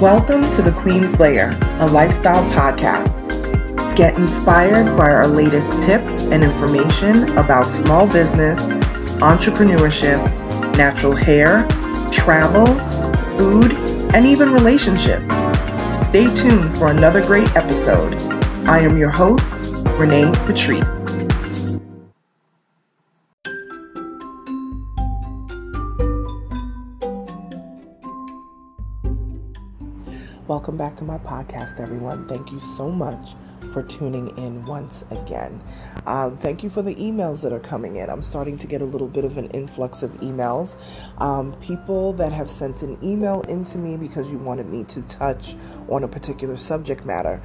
Welcome to The Queen's Lair, a lifestyle podcast. Get inspired by our latest tips and information about small business, entrepreneurship, natural hair, travel, food, and even relationships. Stay tuned for another great episode. I am your host, Renee Patrice. Welcome back to my podcast, everyone. Thank you so much for tuning in once again. Thank you for the emails that are coming in. I'm starting to get a little bit of an influx of emails. People that have sent an email into me because you wanted me to touch on a particular subject matter.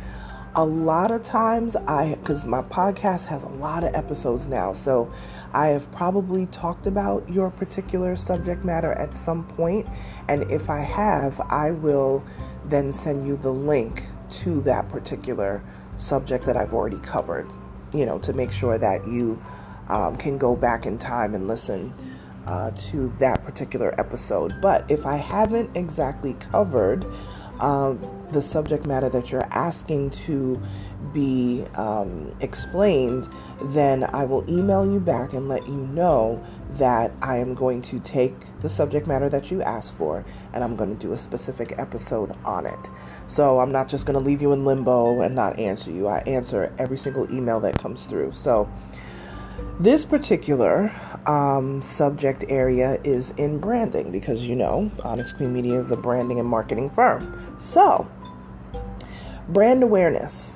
A lot of times because my podcast has a lot of episodes now, so I have probably talked about your particular subject matter at some point, and if I have, I will then send you the link to that particular subject that I've already covered, to make sure that you can go back in time and listen to that particular episode. But if I haven't exactly covered the subject matter that you're asking to be explained, then I will email you back and let you know that I am going to take the subject matter that you asked for and I'm going to do a specific episode on it. So I'm not just going to leave you in limbo and not answer you. I answer every single email that comes through. So this particular subject area is in branding because, Onyx Queen Media is a branding and marketing firm. So, brand awareness.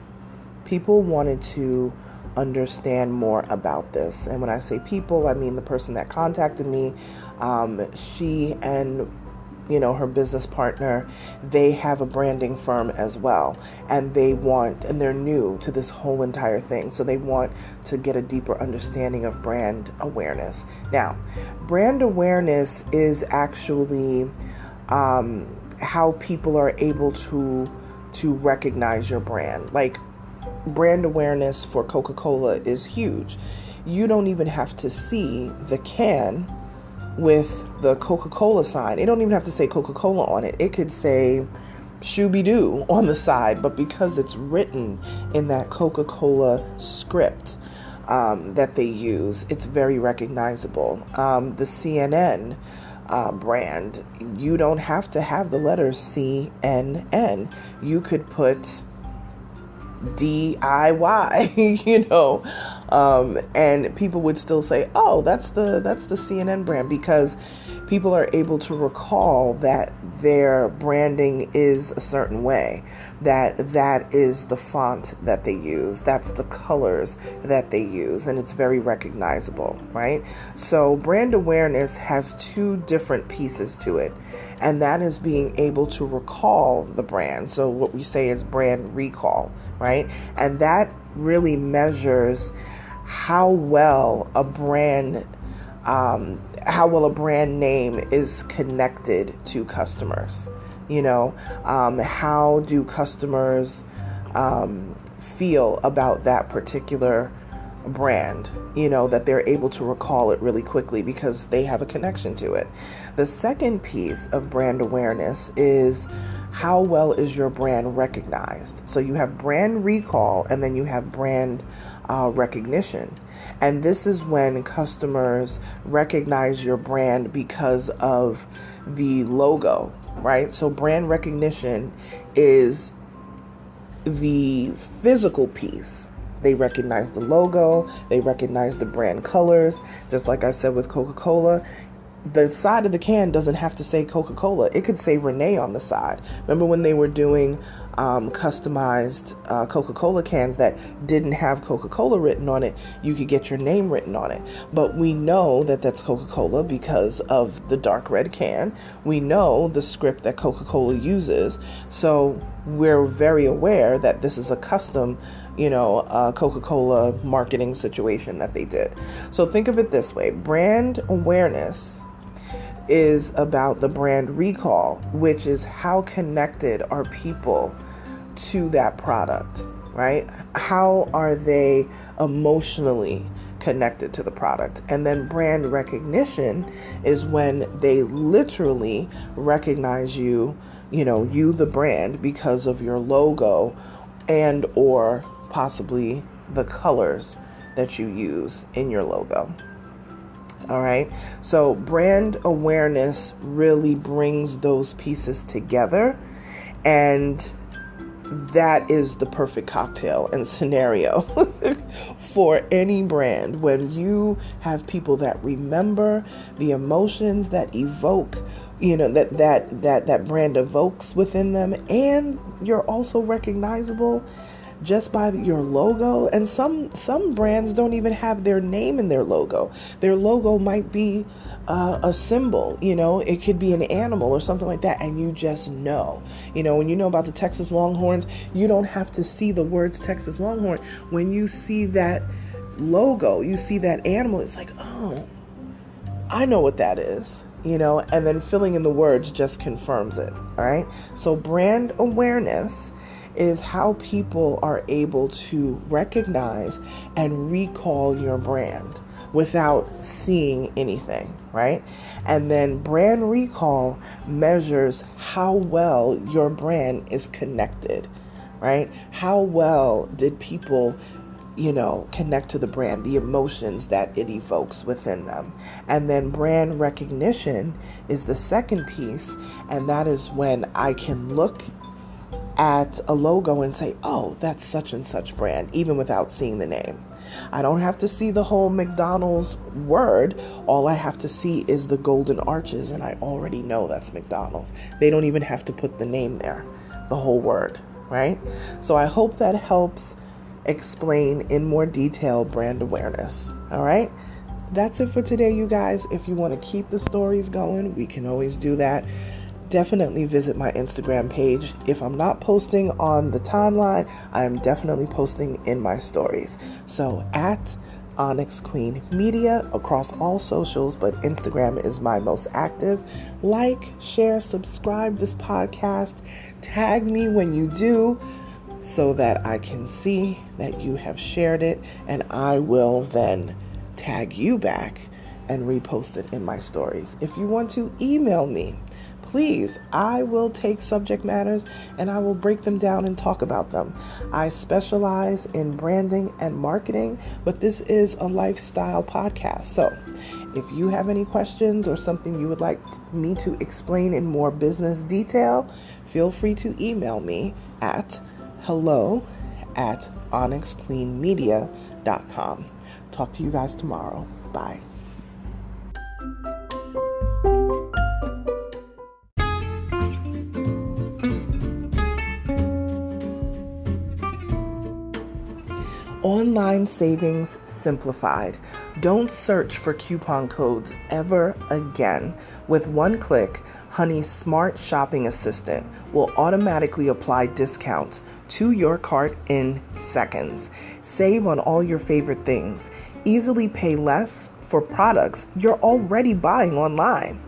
People wanted to understand more about this. And when I say people, I mean the person that contacted me. She and her business partner, they have a branding firm as well, and they're new to this whole entire thing, so they want to get a deeper understanding of brand awareness. Now, brand awareness is actually how people are able to recognize your brand. Like, brand awareness for Coca-Cola is huge. You don't even have to see the can with the Coca-Cola sign. It don't even have to say Coca-Cola on it. It could say Shooby-Doo on the side, but because it's written in that Coca-Cola script that they use, it's very recognizable. The CNN brand, you don't have to have the letters CNN. You could put DIY, and people would still say, "Oh, that's the CNN brand," because people are able to recall that their branding is a certain way, that is the font that they use, that's the colors that they use, and it's very recognizable, right? So brand awareness has two different pieces to it, and that is being able to recall the brand. So what we say is brand recall, right? And that really measures how well a brand name is connected to customers. How do customers feel about that particular brand, that they're able to recall it really quickly because they have a connection to it. The second piece of brand awareness is how well is your brand recognized. So you have brand recall and then you have brand recognition. And this is when customers recognize your brand because of the logo, right? So brand recognition is the physical piece. They recognize the logo, they recognize the brand colors. Just like I said with Coca-Cola, the side of the can doesn't have to say Coca-Cola. It could say Renee on the side. Remember when they were doing customized Coca-Cola cans that didn't have Coca-Cola written on it? You could get your name written on it. But we know that that's Coca-Cola because of the dark red can. We know the script that Coca-Cola uses. So we're very aware that this is a custom Coca-Cola marketing situation that they did. So think of it this way. Brand awareness is about the brand recall, which is how connected are people to that product, right? How are they emotionally connected to the product? And then brand recognition is when they literally recognize you, you, the brand, because of your logo and or possibly the colors that you use in your logo. All right. So brand awareness really brings those pieces together, and that is the perfect cocktail and scenario for any brand. When you have people that remember the emotions that evoke, that brand evokes within them, and you're also recognizable just by your logo. And some brands don't even have their name in their logo. Their logo might be a symbol, it could be an animal or something like that, and you just know. When you know about the Texas Longhorns, you don't have to see the words Texas Longhorn. When you see that logo, you see that animal, it's like, oh, I know what that is. And then filling in the words just confirms it. All right. So brand awareness is how people are able to recognize and recall your brand without seeing anything, right? And then brand recall measures how well your brand is connected, right? How well did people, connect to the brand, the emotions that it evokes within them. And then brand recognition is the second piece, and that is when I can look at a logo and say, oh, that's such and such brand, even without seeing the name. I don't have to see the whole McDonald's word. All I have to see is the golden arches, and I already know that's McDonald's. They don't even have to put the name there, the whole word, right? So I hope that helps explain in more detail brand awareness. All right? That's it for today, you guys. If you want to keep the stories going, we can always do that. Definitely visit my Instagram page. If I'm not posting on the timeline, I am definitely posting in my stories. So at Onyx Queen Media across all socials, but Instagram is my most active. Like, share, subscribe this podcast. Tag me when you do so that I can see that you have shared it, and I will then tag you back and repost it in my stories. If you want to email me, please, I will take subject matters and I will break them down and talk about them. I specialize in branding and marketing, but this is a lifestyle podcast. So if you have any questions or something you would like me to explain in more business detail, feel free to email me at hello@onyxqueenmedia.com. Talk to you guys tomorrow. Bye. Online savings simplified. Don't search for coupon codes ever again. With one click, Honey's smart shopping assistant will automatically apply discounts to your cart in seconds. Save on all your favorite things. Easily pay less for products you're already buying online.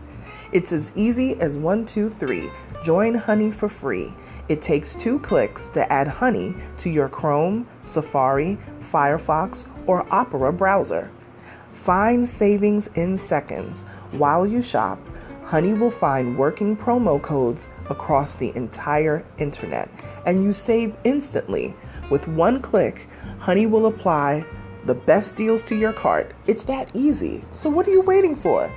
It's as easy as 1, 2, 3. Join Honey for free. It takes 2 clicks to add Honey to your Chrome, Safari, Firefox, or Opera browser. Find savings in seconds. While you shop, Honey will find working promo codes across the entire internet, and you save instantly. With one click, Honey will apply the best deals to your cart. It's that easy. So what are you waiting for?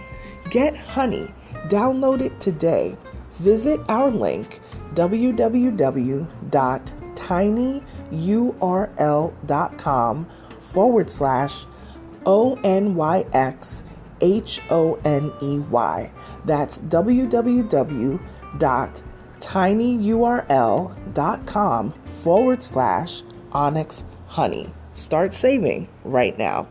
Get Honey. Download it today. Visit our link, www.tinyurl.com/ONYXHONEY. That's www.tinyurl.com/Onyx Honey. Start saving right now.